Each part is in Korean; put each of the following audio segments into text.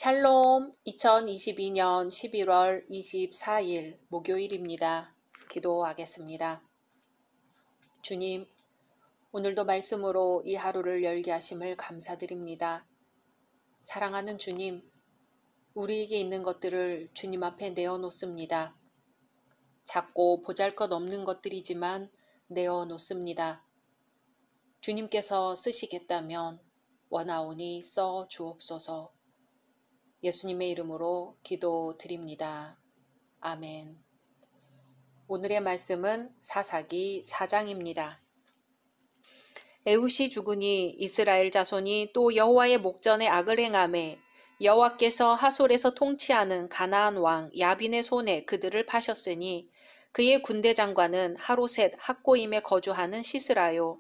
샬롬 2022년 11월 24일 목요일입니다. 기도하겠습니다. 주님, 오늘도 말씀으로 이 하루를 열게 하심을 감사드립니다. 사랑하는 주님, 우리에게 있는 것들을 주님 앞에 내어놓습니다. 작고 보잘것없는 것들이지만 내어놓습니다. 주님께서 쓰시겠다면 원하오니 써 주옵소서. 예수님의 이름으로 기도드립니다. 아멘. 오늘의 말씀은 사사기 4장입니다. 에훗이 죽으니 이스라엘 자손이 또 여호와의 목전에 악을 행하매 여호와께서 하솔에서 통치하는 가나안 왕 야빈의 손에 그들을 파셨으니 그의 군대 장관은 하로셋 학고임에 거주하는 시스라요.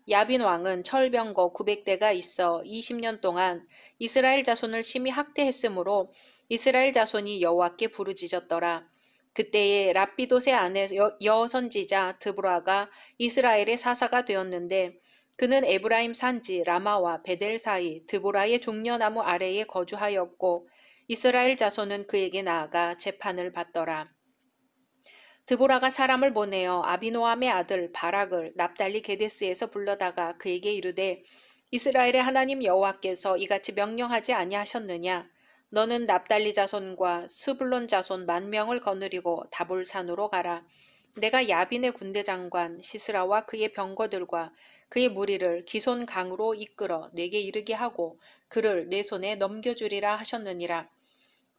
야빈 왕은 철병거 900대가 있어 20년 동안 이스라엘 자손을 심히 학대했으므로 이스라엘 자손이 여호와께 부르짖었더라. 그때에 랍비돗의 아내 여선지자 드보라가 이스라엘의 사사가 되었는데 그는 에브라임 산지 라마와 베델 사이 드보라의 종려나무 아래에 거주하였고 이스라엘 자손은 그에게 나아가 재판을 받더라. 드보라가 사람을 보내어 아비노함의 아들 바락을 납달리 게데스에서 불러다가 그에게 이르되 이스라엘의 하나님 여호와께서 이같이 명령하지 아니하셨느냐? 너는 납달리 자손과 스불론 자손 10,000명을 거느리고 다볼산으로 가라. 내가 야빈의 군대 장관 시스라와 그의 병거들과 그의 무리를 기손 강으로 이끌어 내게 이르게 하고 그를 내 손에 넘겨주리라 하셨느니라.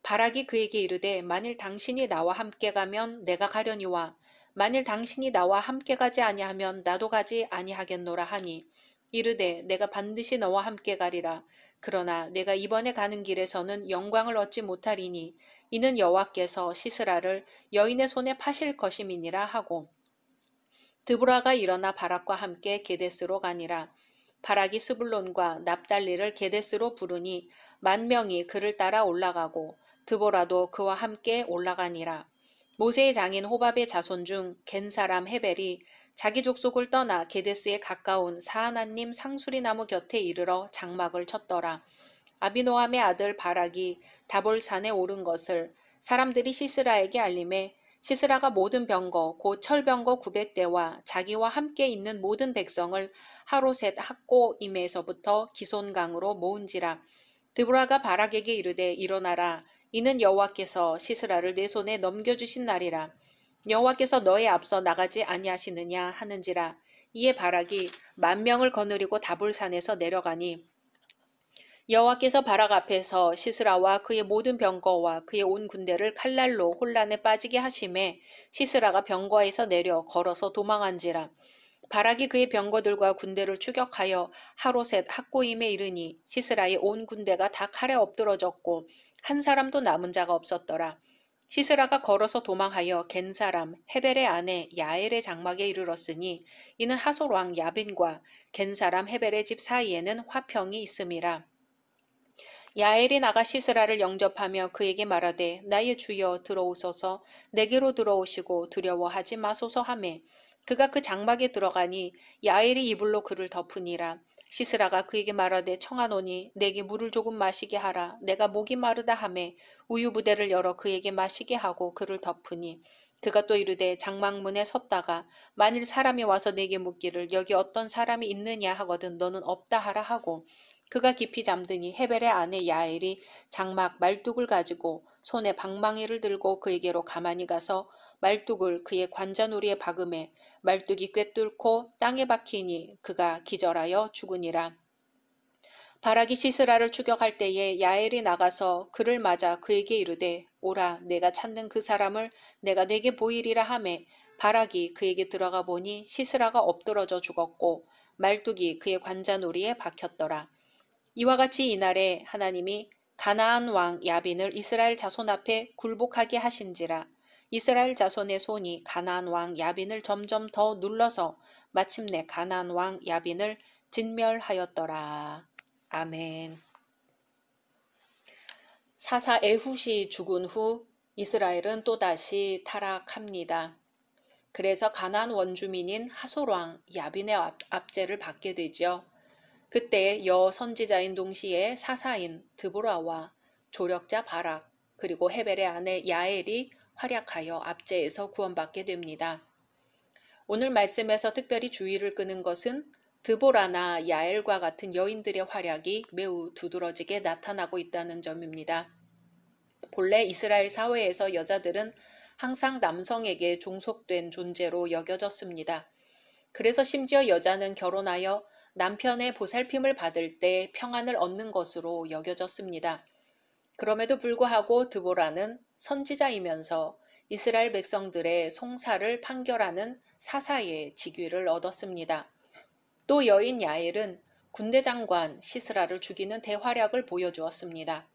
바락이 그에게 이르되 만일 당신이 나와 함께 가면 내가 가려니와 만일 당신이 나와 함께 가지 아니하면 나도 가지 아니하겠노라 하니 이르되 내가 반드시 너와 함께 가리라. 그러나 내가 이번에 가는 길에서는 영광을 얻지 못하리니 이는 여호와께서 시스라를 여인의 손에 파실 것임이니라 하고 드보라가 일어나 바락과 함께 게데스로 가니라. 바락이 스불론과 납달리를 게데스로 부르니 10,000명이 그를 따라 올라가고 드보라도 그와 함께 올라가니라. 모세의 장인 호밥의 자손 중 겐 사람 헤벨이 자기 족속을 떠나 게데스에 가까운 사하나님 상수리나무 곁에 이르러 장막을 쳤더라. 아비노함의 아들 바락이 다볼산에 오른 것을 사람들이 시스라에게 알림해 시스라가 모든 병거 곧 철병거 900대와 자기와 함께 있는 모든 백성을 하로셋 학고임에서부터 기손강으로 모은지라. 드보라가 바락에게 이르되 일어나라. 이는 여호와께서 시스라를 내 손에 넘겨주신 날이라. 여호와께서 너의 앞서 나가지 아니하시느냐 하는지라. 이에 바락이 10,000명을 거느리고 다볼산에서 내려가니 여호와께서 바락 앞에서 시스라와 그의 모든 병거와 그의 온 군대를 칼날로 혼란에 빠지게 하심에 시스라가 병거에서 내려 걸어서 도망한지라. 바락이 그의 병거들과 군대를 추격하여 하로셋 학고임에 이르니 시스라의 온 군대가 다 칼에 엎드러졌고 한 사람도 남은 자가 없었더라. 시스라가 걸어서 도망하여 겐 사람 헤벨의 아내 야엘의 장막에 이르렀으니 이는 하솔 왕 야빈과 겐 사람 헤벨의 집 사이에는 화평이 있음이라. 야엘이 나가 시스라를 영접하며 그에게 말하되 나의 주여 들어오소서 내게로 들어오시고 두려워하지 마소서 하매 그가 그 장막에 들어가니 야엘이 이불로 그를 덮으니라. 시스라가 그에게 말하되 청하노니 내게 물을 조금 마시게 하라. 내가 목이 마르다 하매 우유 부대를 열어 그에게 마시게 하고 그를 덮으니 그가 또 이르되 장막문에 섰다가 만일 사람이 와서 내게 묻기를 여기 어떤 사람이 있느냐 하거든 너는 없다 하라 하고 그가 깊이 잠드니 헤벨의 아내 야엘이 장막 말뚝을 가지고 손에 방망이를 들고 그에게로 가만히 가서 말뚝을 그의 관자놀이에 박음에 말뚝이 꿰뚫고 땅에 박히니 그가 기절하여 죽으니라. 바락이 시스라를 추격할 때에 야엘이 나가서 그를 맞아 그에게 이르되 오라 내가 찾는 그 사람을 내가 내게 보이리라 하매 바락이 그에게 들어가 보니 시스라가 엎드러져 죽었고 말뚝이 그의 관자놀이에 박혔더라. 이와 같이 이날에 하나님이 가나안 왕 야빈을 이스라엘 자손 앞에 굴복하게 하신지라. 이스라엘 자손의 손이 가나안 왕 야빈을 점점 더 눌러서 마침내 가나안 왕 야빈을 진멸하였더라. 아멘. 사사 에훗이 죽은 후 이스라엘은 또다시 타락합니다. 그래서 가나안 원주민인 하솔 왕 야빈의 압제를 받게 되죠. 그때 여 선지자인 동시에 사사인 드보라와 조력자 바락 그리고 헤벨의 아내 야엘이 활약하여 압제에서 구원받게 됩니다. 오늘 말씀에서 특별히 주의를 끄는 것은 드보라나 야엘과 같은 여인들의 활약이 매우 두드러지게 나타나고 있다는 점입니다. 본래 이스라엘 사회에서 여자들은 항상 남성에게 종속된 존재로 여겨졌습니다. 그래서 심지어 여자는 결혼하여 남편의 보살핌을 받을 때 평안을 얻는 것으로 여겨졌습니다. 그럼에도 불구하고 드보라는 선지자이면서 이스라엘 백성들의 송사를 판결하는 사사의 직위를 얻었습니다. 또 여인 야엘은 군대 장관 시스라를 죽이는 대활약을 보여주었습니다.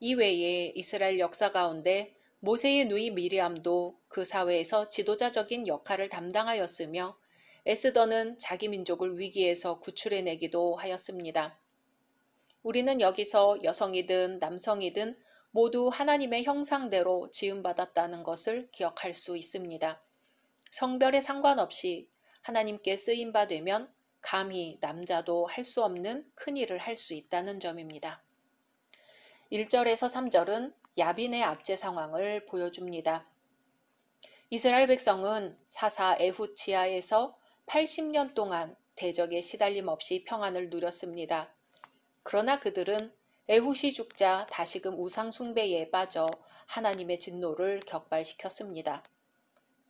이외에 이스라엘 역사 가운데 모세의 누이 미리암도 그 사회에서 지도자적인 역할을 담당하였으며 에스더는 자기 민족을 위기에서 구출해내기도 하였습니다. 우리는 여기서 여성이든 남성이든 모두 하나님의 형상대로 지음받았다는 것을 기억할 수 있습니다. 성별에 상관없이 하나님께 쓰임바 되면 감히 남자도 할 수 없는 큰 일을 할 수 있다는 점입니다. 1절에서 3절은 야빈의 압제 상황을 보여줍니다. 이스라엘 백성은 사사 에훗 지하에서 80년 동안 대적에 시달림 없이 평안을 누렸습니다. 그러나 그들은 에훗이 죽자 다시금 우상 숭배에 빠져 하나님의 진노를 격발시켰습니다.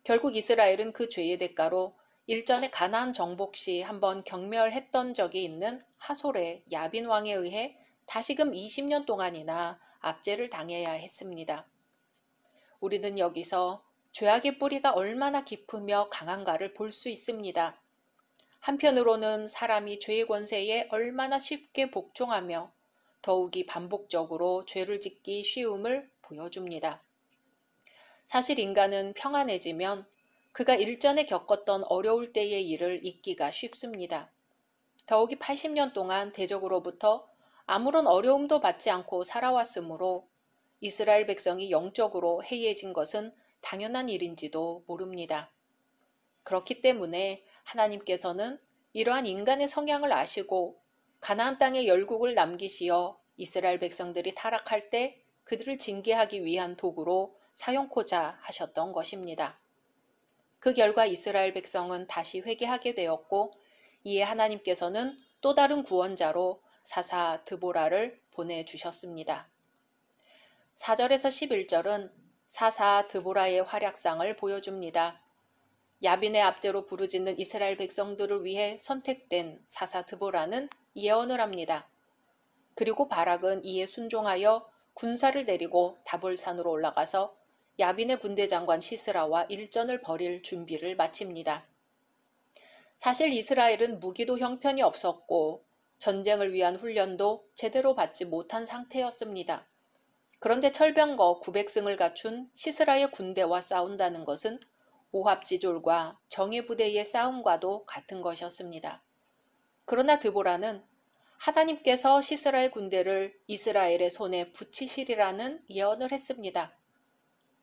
결국 이스라엘은 그 죄의 대가로 일전에 가나안 정복 시 한번 경멸했던 적이 있는 하솔의 야빈 왕에 의해 다시금 20년 동안이나 압제를 당해야 했습니다. 우리는 여기서 죄악의 뿌리가 얼마나 깊으며 강한가를 볼 수 있습니다. 한편으로는 사람이 죄의 권세에 얼마나 쉽게 복종하며 더욱이 반복적으로 죄를 짓기 쉬움을 보여줍니다. 사실 인간은 평안해지면 그가 일전에 겪었던 어려울 때의 일을 잊기가 쉽습니다. 더욱이 80년 동안 대적으로부터 아무런 어려움도 받지 않고 살아왔으므로 이스라엘 백성이 영적으로 해이해진 것은 당연한 일인지도 모릅니다. 그렇기 때문에 하나님께서는 이러한 인간의 성향을 아시고 가나안 땅에 열국을 남기시어 이스라엘 백성들이 타락할 때 그들을 징계하기 위한 도구로 사용코자 하셨던 것입니다. 그 결과 이스라엘 백성은 다시 회개하게 되었고 이에 하나님께서는 또 다른 구원자로 사사 드보라를 보내주셨습니다. 4절에서 11절은 사사 드보라의 활약상을 보여줍니다. 야빈의 압제로 부르짖는 이스라엘 백성들을 위해 선택된 사사 드보라는 예언을 합니다. 그리고 바락은 이에 순종하여 군사를 데리고 다볼산으로 올라가서 야빈의 군대 장관 시스라와 일전을 벌일 준비를 마칩니다. 사실 이스라엘은 무기도 형편이 없었고 전쟁을 위한 훈련도 제대로 받지 못한 상태였습니다. 그런데 철병거 900승을 갖춘 시스라의 군대와 싸운다는 것은 오합지졸과 정예부대의 싸움과도 같은 것이었습니다. 그러나 드보라는 하나님께서 시스라의 군대를 이스라엘의 손에 붙이시리라는 예언을 했습니다.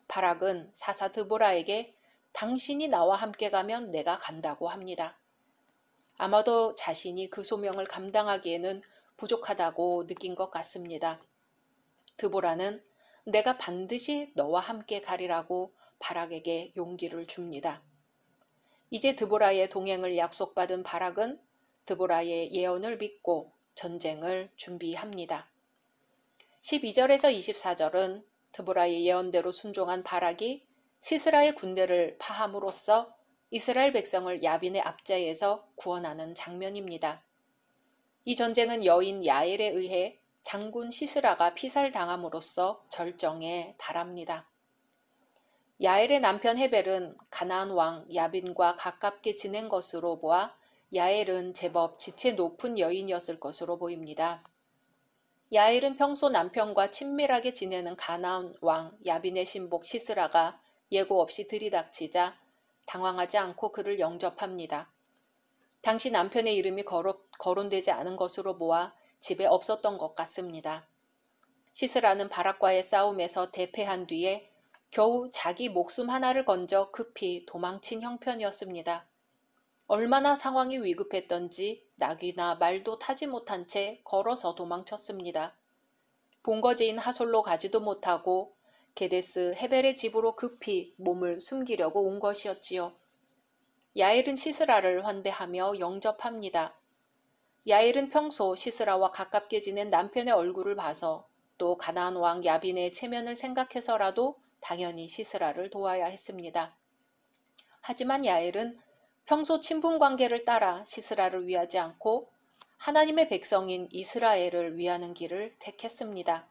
바락은 사사 드보라에게 당신이 나와 함께 가면 내가 간다고 합니다. 아마도 자신이 그 소명을 감당하기에는 부족하다고 느낀 것 같습니다. 드보라는 내가 반드시 너와 함께 가리라고 바락에게 용기를 줍니다. 이제 드보라의 동행을 약속받은 바락은 드보라의 예언을 믿고 전쟁을 준비합니다. 12절에서 24절은 드보라의 예언대로 순종한 바락이 시스라의 군대를 파함으로써 이스라엘 백성을 야빈의 압제에서 구원하는 장면입니다. 이 전쟁은 여인 야엘에 의해 장군 시스라가 피살당함으로써 절정에 달합니다. 야엘의 남편 헤벨은 가나안 왕 야빈과 가깝게 지낸 것으로 보아 야엘은 제법 지체 높은 여인이었을 것으로 보입니다. 야엘은 평소 남편과 친밀하게 지내는 가나안 왕 야빈의 신복 시스라가 예고 없이 들이닥치자 당황하지 않고 그를 영접합니다. 당시 남편의 이름이 거론되지 않은 것으로 보아 집에 없었던 것 같습니다. 시스라는 바락과의 싸움에서 대패한 뒤에 겨우 자기 목숨 하나를 건져 급히 도망친 형편이었습니다. 얼마나 상황이 위급했던지 낙이나 말도 타지 못한 채 걸어서 도망쳤습니다. 본거지인 하솔로 가지도 못하고 게데스 헤벨의 집으로 급히 몸을 숨기려고 온 것이었지요. 야엘은 시스라를 환대하며 영접합니다. 야엘은 평소 시스라와 가깝게 지낸 남편의 얼굴을 봐서 또 가나안 왕 야빈의 체면을 생각해서라도 당연히 시스라를 도와야 했습니다. 하지만 야엘은 평소 친분 관계를 따라 시스라를 위하지 않고 하나님의 백성인 이스라엘을 위하는 길을 택했습니다.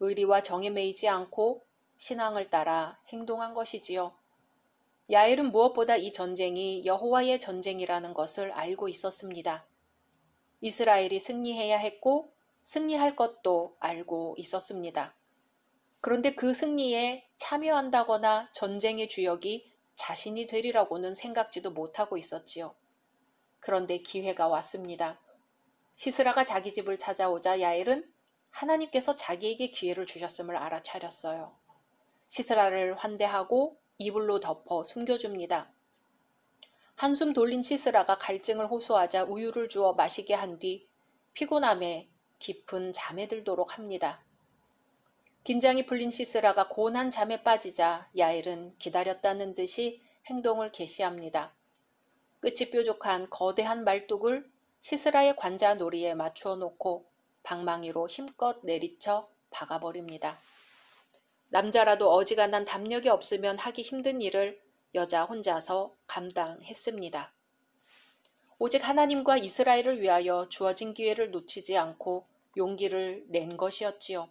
의리와 정에 매이지 않고 신앙을 따라 행동한 것이지요. 야엘은 무엇보다 이 전쟁이 여호와의 전쟁이라는 것을 알고 있었습니다. 이스라엘이 승리해야 했고 승리할 것도 알고 있었습니다. 그런데 그 승리에 참여한다거나 전쟁의 주역이 자신이 되리라고는 생각지도 못하고 있었지요. 그런데 기회가 왔습니다. 시스라가 자기 집을 찾아오자 야엘은 하나님께서 자기에게 기회를 주셨음을 알아차렸어요. 시스라를 환대하고 이불로 덮어 숨겨줍니다. 한숨 돌린 시스라가 갈증을 호소하자 우유를 주어 마시게 한 뒤 피곤함에 깊은 잠에 들도록 합니다. 긴장이 풀린 시스라가 고운한 잠에 빠지자 야엘은 기다렸다는 듯이 행동을 개시합니다. 끝이 뾰족한 거대한 말뚝을 시스라의 관자놀이에 맞추어 놓고 방망이로 힘껏 내리쳐 박아버립니다. 남자라도 어지간한 담력이 없으면 하기 힘든 일을 여자 혼자서 감당했습니다. 오직 하나님과 이스라엘을 위하여 주어진 기회를 놓치지 않고 용기를 낸 것이었지요.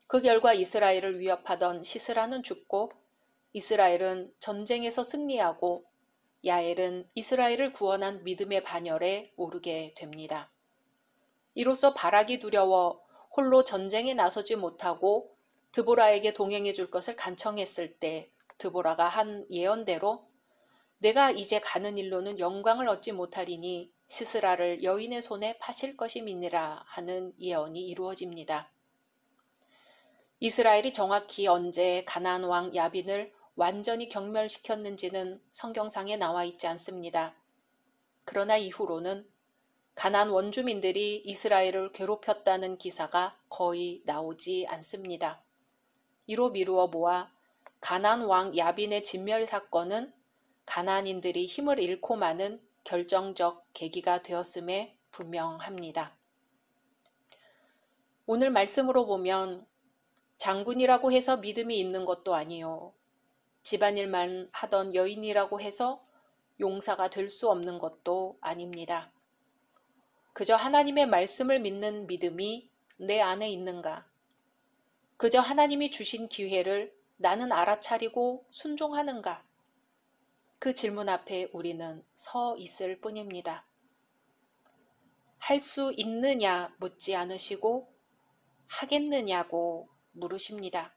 그 결과 이스라엘을 위협하던 시스라는 죽고 이스라엘은 전쟁에서 승리하고 야엘은 이스라엘을 구원한 믿음의 반열에 오르게 됩니다. 이로써 바락이 두려워 홀로 전쟁에 나서지 못하고 드보라에게 동행해 줄 것을 간청했을 때 드보라가 한 예언대로 내가 이제 가는 일로는 영광을 얻지 못하리니 시스라를 여인의 손에 파실 것임이니라 하는 예언이 이루어집니다. 이스라엘이 정확히 언제 가나안 왕 야빈을 완전히 경멸시켰는지는 성경상에 나와 있지 않습니다. 그러나 이후로는 가나안 원주민들이 이스라엘을 괴롭혔다는 기사가 거의 나오지 않습니다. 이로 미루어 보아 가나안 왕 야빈의 진멸 사건은 가나안인들이 힘을 잃고 마는 결정적 계기가 되었음에 분명합니다. 오늘 말씀으로 보면 장군이라고 해서 믿음이 있는 것도 아니요. 집안일만 하던 여인이라고 해서 용사가 될 수 없는 것도 아닙니다. 그저 하나님의 말씀을 믿는 믿음이 내 안에 있는가? 그저 하나님이 주신 기회를 나는 알아차리고 순종하는가? 그 질문 앞에 우리는 서 있을 뿐입니다. 할 수 있느냐 묻지 않으시고 하겠느냐고 물으십니다.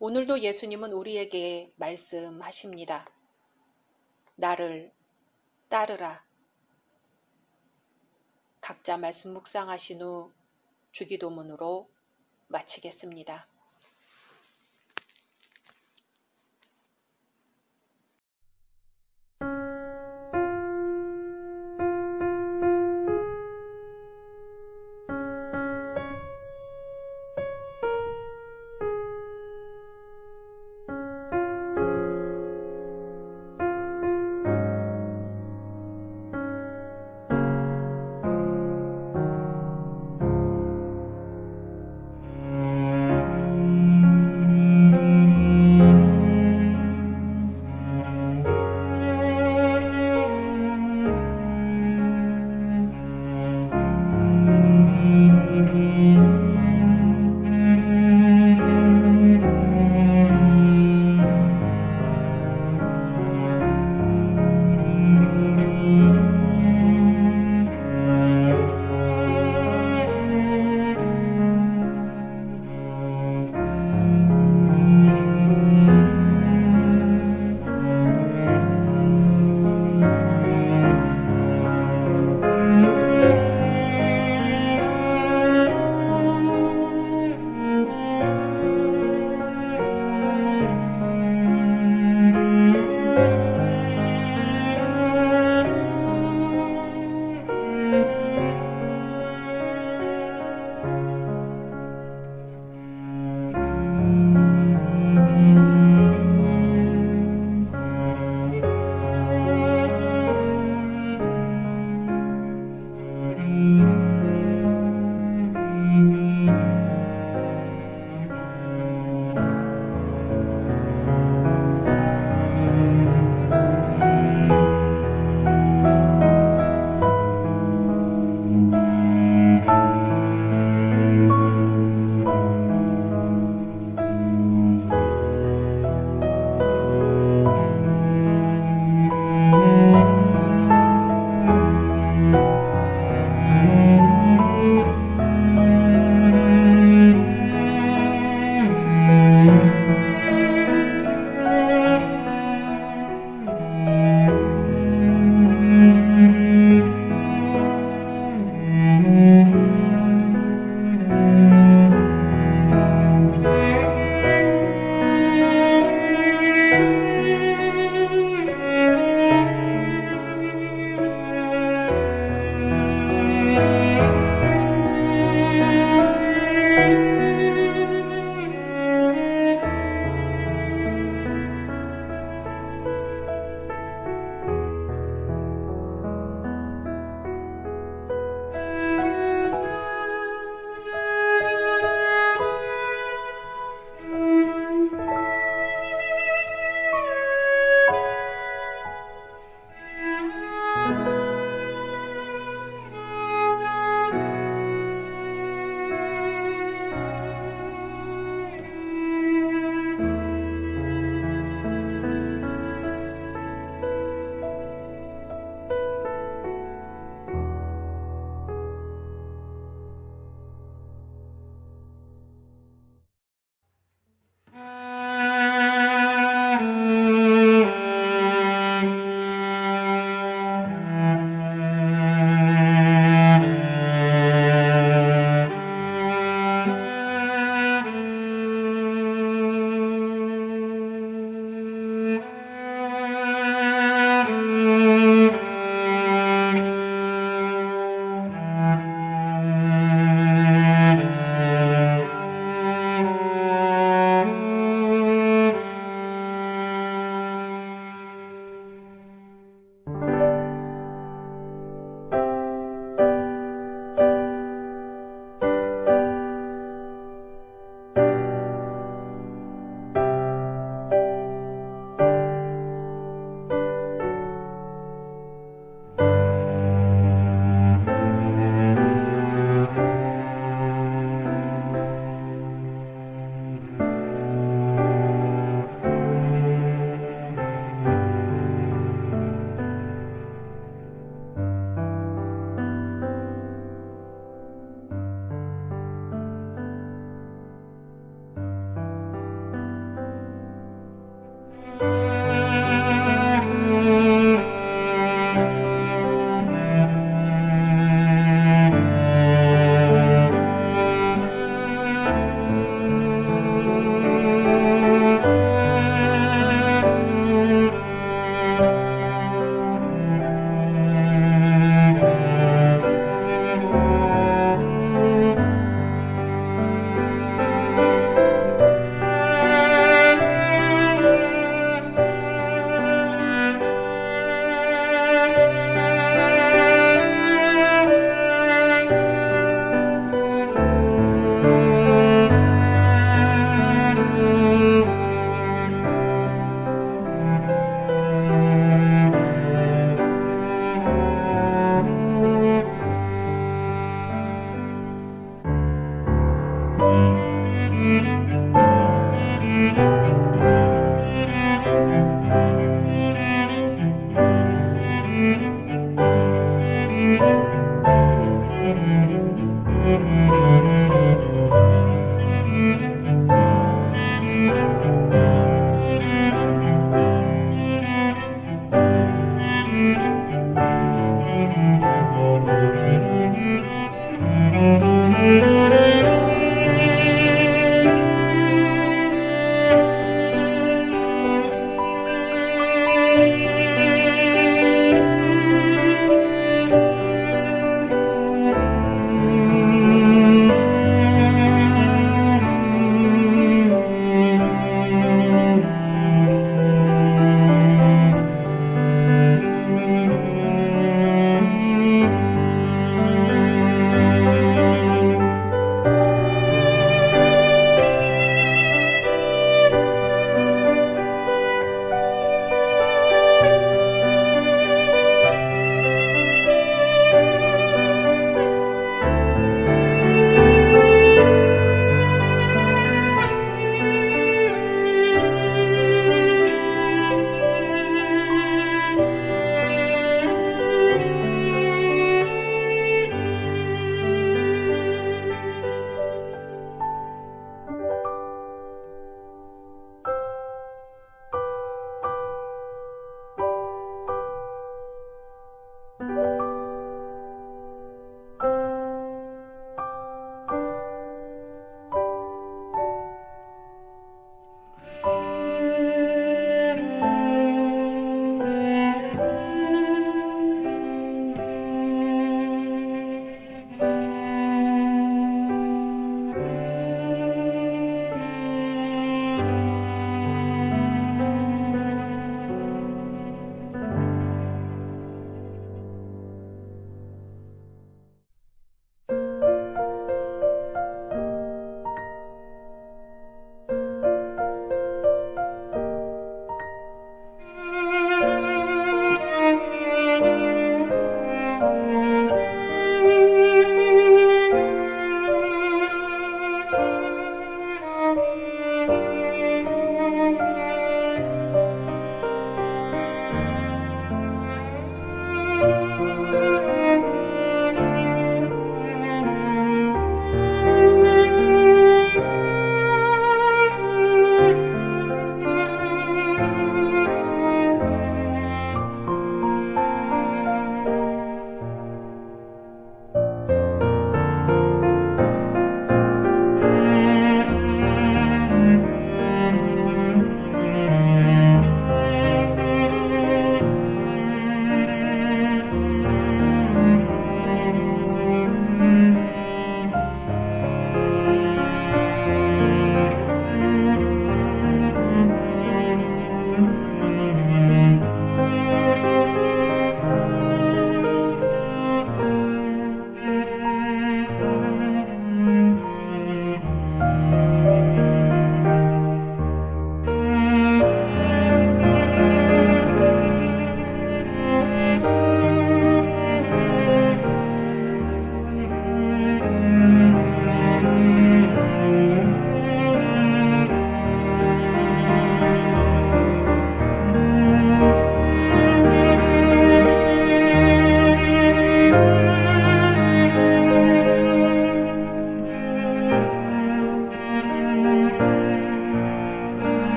오늘도 예수님은 우리에게 말씀하십니다. 나를 따르라. 각자 말씀 묵상하신 후 주기도문으로 마치겠습니다.